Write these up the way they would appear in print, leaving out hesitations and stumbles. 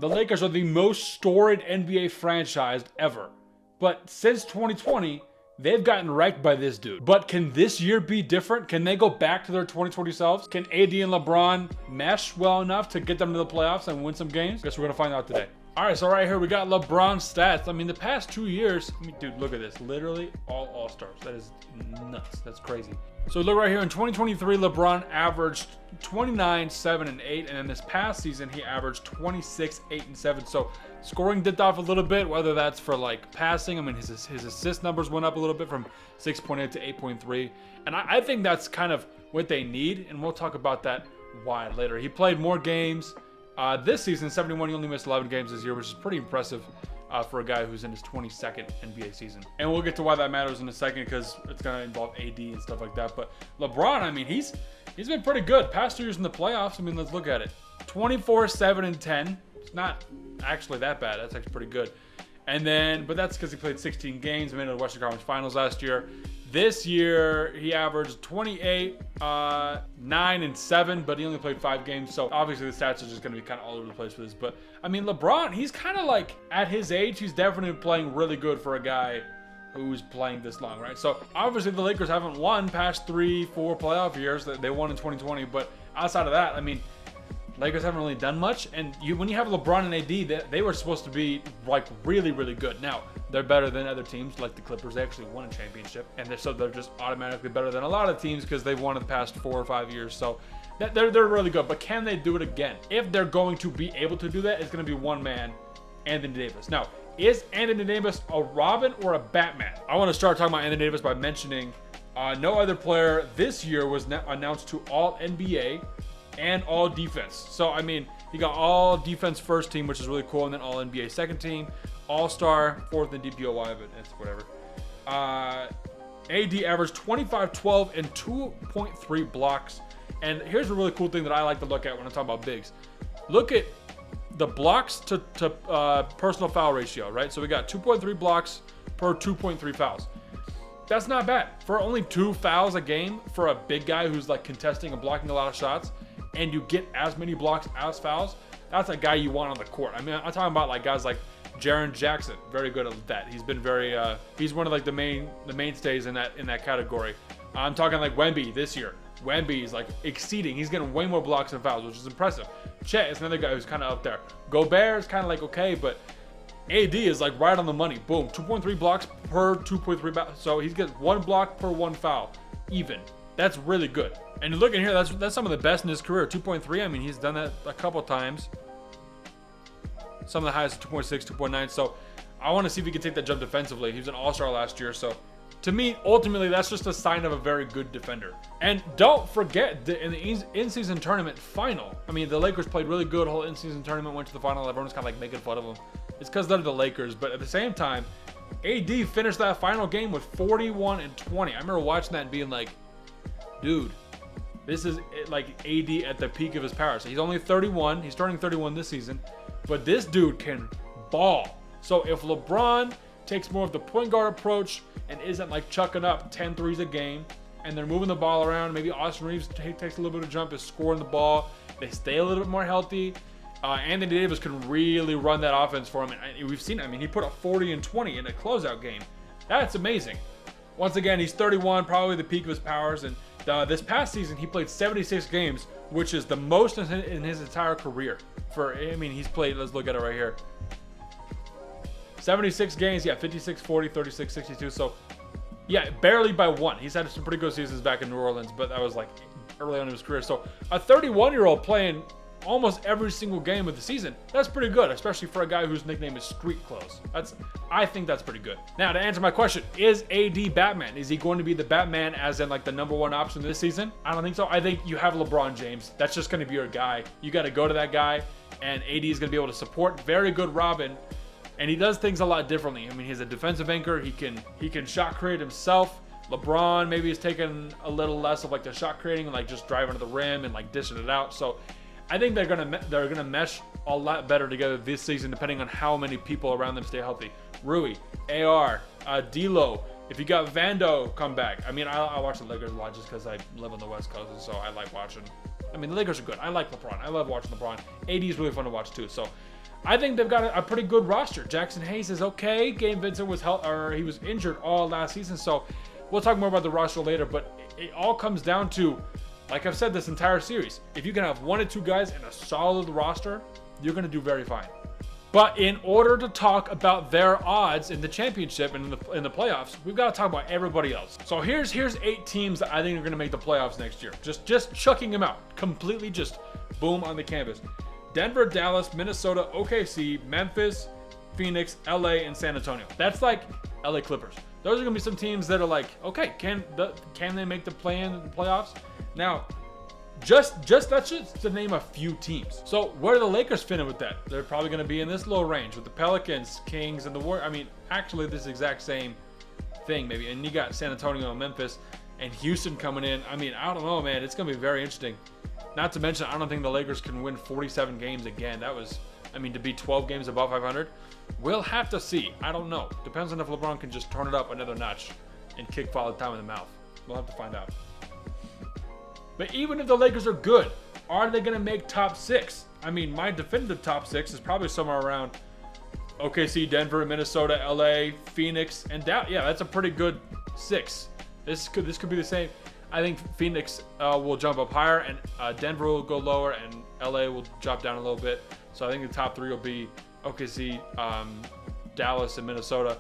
The Lakers are the most storied NBA franchise ever. But since 2020, they've gotten wrecked by this dude. But can this year be different? Can they go back to their 2020 selves? Can AD and LeBron mesh well enough to get them to the playoffs and win some games? Guess we're gonna find out today. All right, so right here we got LeBron's stats. I mean, the past 2 years, dude, look at this. Literally all stars. That is nuts. That's crazy. So look right here, in 2023, LeBron averaged 29, 7, and 8. And in this past season, he averaged 26, 8, and 7. So scoring dipped off a little bit, whether that's for like passing. I mean, his assist numbers went up a little bit from 6.8 to 8.3. And I think that's kind of what they need. And we'll talk about that why later. He played more games. This season, 71, he only missed 11 games this year, which is pretty impressive for a guy who's in his 22nd NBA season. And we'll get to why that matters in a second because it's going to involve AD and stuff like that. But LeBron, I mean, he's been pretty good. Past 2 years in the playoffs, I mean, let's look at it. 24, 7, and 10. It's not actually that bad. That's actually pretty good. And then, but that's because he played 16 games, made it to the Western Conference Finals last year. This year, he averaged 28, 9, and 7, but he only played 5 games. So obviously the stats are just going to be kind of all over the place for this. But I mean, LeBron, he's kind of like, at his age, he's definitely playing really good for a guy who's playing this long, right? So obviously the Lakers haven't won past 3-4 playoff years. They won in 2020. But outside of that, I mean, Lakers haven't really done much. And when you have LeBron and AD, they were supposed to be like really, really good. Now, they're better than other teams like the Clippers. They actually won a championship. And they're just automatically better than a lot of teams because they've won in the past 4 or 5 years. So they're really good. But can they do it again? If they're going to be able to do that, it's going to be one man, Anthony Davis. Now, is Anthony Davis a Robin or a Batman? I want to start talking about Anthony Davis by mentioning no other player this year was announced to all NBA and all defense. So, I mean, he got all defense first team, which is really cool, and then all NBA second team, all-star, fourth in DPOY, but it's whatever. AD averaged 25, 12, and 2.3 blocks. And here's a really cool thing that I like to look at when I'm talking about bigs. Look at the blocks to personal foul ratio, right? So we got 2.3 blocks per 2.3 fouls. That's not bad. For only 2 fouls a game for a big guy who's like contesting and blocking a lot of shots, and you get as many blocks as fouls, that's a guy you want on the court. I mean, I'm talking about like guys like Jaren Jackson, very good at that. He's been very, he's one of like the mainstays in that category. I'm talking like Wemby this year. Wemby is like exceeding. He's getting way more blocks than fouls, which is impressive. Chet is another guy who's kind of up there. Gobert is kind of like okay, but AD is like right on the money. Boom, 2.3 blocks per 2.3 fouls. So he gets 1 block per 1 foul, even. That's really good. And look at here, that's some of the best in his career. 2.3, I mean, he's done that a couple times. Some of the highest 2.6, 2.9. So I want to see if he can take that jump defensively. He was an all-star last year. So to me, ultimately, that's just a sign of a very good defender. And don't forget that in the in-season tournament final, I mean, the Lakers played really good. Whole in-season tournament went to the final. Everyone's kind of like making fun of them. It's because they're the Lakers. But at the same time, AD finished that final game with 41 and 20. I remember watching that and being like, dude, this is like AD at the peak of his power. So he's only 31. He's turning 31 this season. But this dude can ball. So if LeBron takes more of the point guard approach and isn't like chucking up 10 threes a game, and they're moving the ball around, maybe Austin Reeves takes a little bit of jump, is scoring the ball, they stay a little bit more healthy, Anthony Davis can really run that offense for him. And we've seen it. I mean, he put up 40 and 20 in a closeout game. That's amazing. Once again, he's 31, probably the peak of his powers. And this past season, he played 76 games, which is the most in his entire career. He's played, let's look at it right here. 76 games, yeah, 56, 40, 36, 62. So, yeah, barely by 1. He's had some pretty good seasons back in New Orleans, but that was like early on in his career. So, a 31-year-old playing almost every single game of the season, that's pretty good, especially for a guy whose nickname is Street Clothes. I think that's pretty good. Now, to answer my question, is AD Batman? Is he going to be the Batman as in like the #1 option this season? I don't think so. I think you have LeBron James. That's just going to be your guy. You got to go to that guy, and AD is going to be able to support. Very good Robin, and he does things a lot differently. I mean, he's a defensive anchor. He can shot create himself. LeBron maybe is taking a little less of like the shot creating and like just driving to the rim and like dishing it out. So I think they're gonna mesh a lot better together this season, depending on how many people around them stay healthy. Rui, AR, D'Lo. If you got Vando come back, I mean, I watch the Lakers a lot just because I live on the West Coast, and so I like watching. I mean, the Lakers are good. I like LeBron. I love watching LeBron. AD is really fun to watch too. So I think they've got a pretty good roster. Jackson Hayes is okay. Gabe Vincent was he was injured all last season, so we'll talk more about the roster later. But it all comes down to, like I've said this entire series, if you can have 1 or 2 guys in a solid roster, you're going to do very fine. But in order to talk about their odds in the championship and in the playoffs, we've got to talk about everybody else. So here's 8 teams that I think are going to make the playoffs next year. Just chucking them out. Completely just boom on the canvas. Denver, Dallas, Minnesota, OKC, Memphis, Phoenix, LA, and San Antonio. That's like LA Clippers. Those are going to be some teams that are like, okay, can they make the play-in in the playoffs? Now, that's just to name a few teams. So where do the Lakers fit in with that? They're probably going to be in this low range with the Pelicans, Kings, and the Warriors. I mean, actually, this exact same thing maybe. And you got San Antonio and Memphis and Houston coming in. I mean, I don't know, man. It's going to be very interesting. Not to mention, I don't think the Lakers can win 47 games again. That was, I mean, to be 12 games above 500. We'll have to see. I don't know. Depends on if LeBron can just turn it up another notch and kick Father Time in the mouth. We'll have to find out. But even if the Lakers are good, are they going to make top 6? I mean, my definitive top 6 is probably somewhere around OKC, Denver, Minnesota, LA, Phoenix, and Dallas. Yeah, that's a pretty good 6. This could be the same. I think Phoenix will jump up higher, and Denver will go lower, and LA will drop down a little bit. So I think the top 3 will be OKC, Dallas, and Minnesota.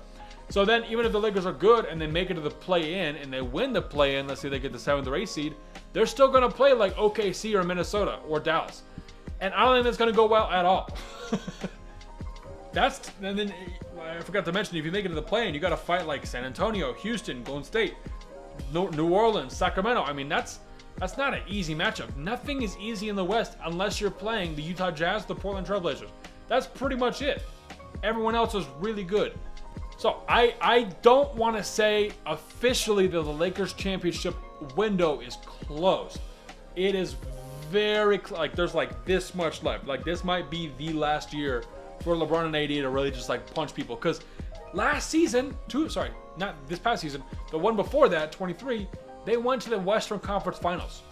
So then, even if the Lakers are good and they make it to the play-in and they win the play-in, let's say they get the 7th or 8th seed, they're still going to play like OKC or Minnesota or Dallas. And I don't think that's going to go well at all. And then I forgot to mention, if you make it to the play-in, you got to fight like San Antonio, Houston, Golden State, New Orleans, Sacramento. I mean, that's not an easy matchup. Nothing is easy in the West unless you're playing the Utah Jazz, the Portland Trailblazers. That's pretty much it. Everyone else is really good. So I don't want to say officially that the Lakers championship window is closed. It is very like there's like this much left. Like this might be the last year for LeBron and AD to really just like punch people. Because last season, not this past season, the one before that, 23, they went to the Western Conference Finals.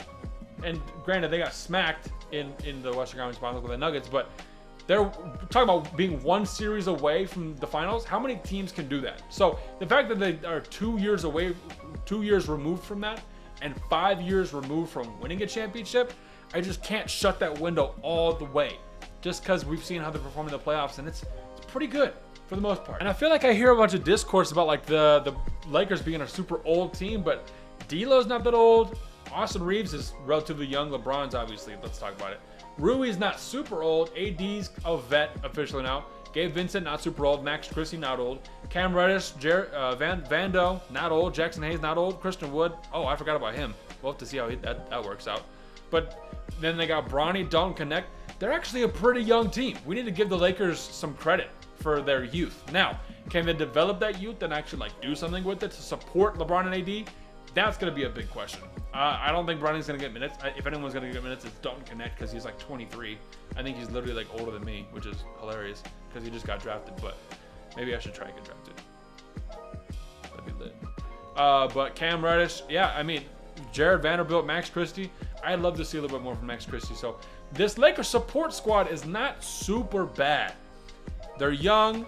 And granted, they got smacked in the Western Conference Finals with the Nuggets, but they're talking about being 1 series away from the finals. How many teams can do that? So the fact that they are 2 years away, 2 years removed from that, and 5 years removed from winning a championship, I just can't shut that window all the way. Just because we've seen how they perform in the playoffs, and it's pretty good for the most part. And I feel like I hear a bunch of discourse about like the Lakers being a super old team, but D'Lo's not that old. Austin Reeves is relatively young. LeBron's obviously. Let's talk about it. Rui's not super old. AD's a vet officially now. Gabe Vincent, not super old. Max Christie, not old. Cam Reddish, Vando, not old. Jackson Hayes, not old. Christian Wood. Oh, I forgot about him. We'll have to see how that works out. But then they got Bronny, Dalton Connect. They're actually a pretty young team. We need to give the Lakers some credit for their youth. Now, can they develop that youth and actually like do something with it to support LeBron and AD? That's going to be a big question. I don't think Bronny's going to get minutes. If anyone's going to get minutes, it's Dalton Connect because he's like 23. I think he's literally like older than me, which is hilarious because he just got drafted. But maybe I should try to get drafted. That'd be lit. But Cam Reddish, yeah, I mean, Jared Vanderbilt, Max Christie. I'd love to see a little bit more from Max Christie. So this Lakers support squad is not super bad. They're young.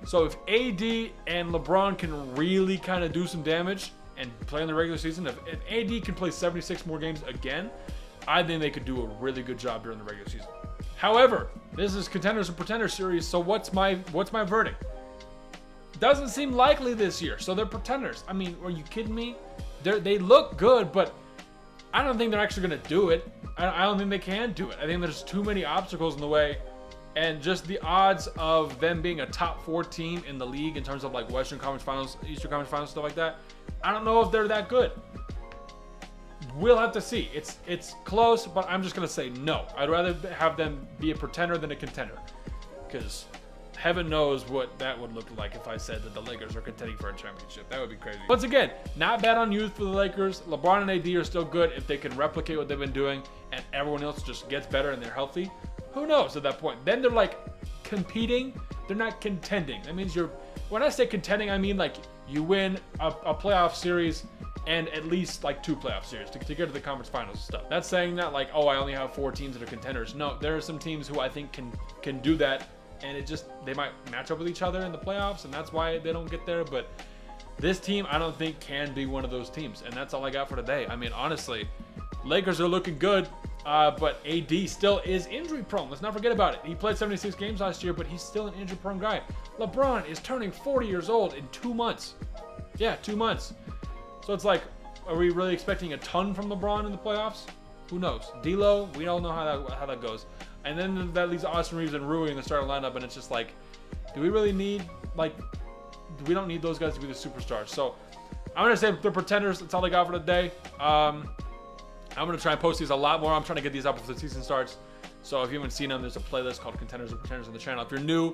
So if AD and LeBron can really kind of do some damage and play in the regular season, if AD can play 76 more games again, I think they could do a really good job during the regular season. However, this is Contenders and Pretenders series, so what's my verdict? Doesn't seem likely this year, so they're pretenders. I mean, are you kidding me? They look good, but I don't think they're actually going to do it. I don't think they can do it. I think there's too many obstacles in the way, and just the odds of them being a top 4 team in the league in terms of like Western Conference Finals, Eastern Conference Finals, stuff like that, I don't know if they're that good. We'll have to see. It's close, but I'm just going to say no. I'd rather have them be a pretender than a contender, because heaven knows what that would look like if I said that the Lakers are contending for a championship. That would be crazy. Once again, not bad on youth for the Lakers. LeBron and AD are still good if they can replicate what they've been doing and everyone else just gets better and they're healthy. Who knows at that point? Then they're like competing. They're not contending. That means when I say contending, I mean like you win a playoff series and at least like 2 playoff series to get to the conference finals and stuff. That's saying that like, oh, I only have 4 teams that are contenders. No, there are some teams who I think can do that and they might match up with each other in the playoffs, and that's why they don't get there. But this team, I don't think, can be one of those teams, and that's all I got for today. I mean, honestly, Lakers are looking good, but AD still is injury prone. Let's not forget about it. He played 76 games last year, but he's still an injury prone guy. LeBron is turning 40 years old in 2 months. Yeah, 2 months. So it's like, are we really expecting a ton from LeBron in the playoffs? Who knows? D'Lo, we all know how that goes. And then that leaves Austin Reeves and Rui in the starting lineup, and it's just like, do we really need, like, we don't need those guys to be the superstars. So I'm going to say they're pretenders. That's all I got for today. I'm going to try and post these a lot more. I'm trying to get these up before the season starts. So if you haven't seen them, there's a playlist called Contenders and Pretenders on the channel. If you're new,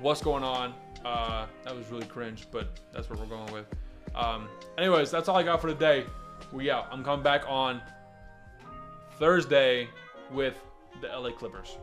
what's going on? That was really cringe, but that's what we're going with. Anyways, that's all I got for today. We out. I'm coming back on Thursday with the LA Clippers.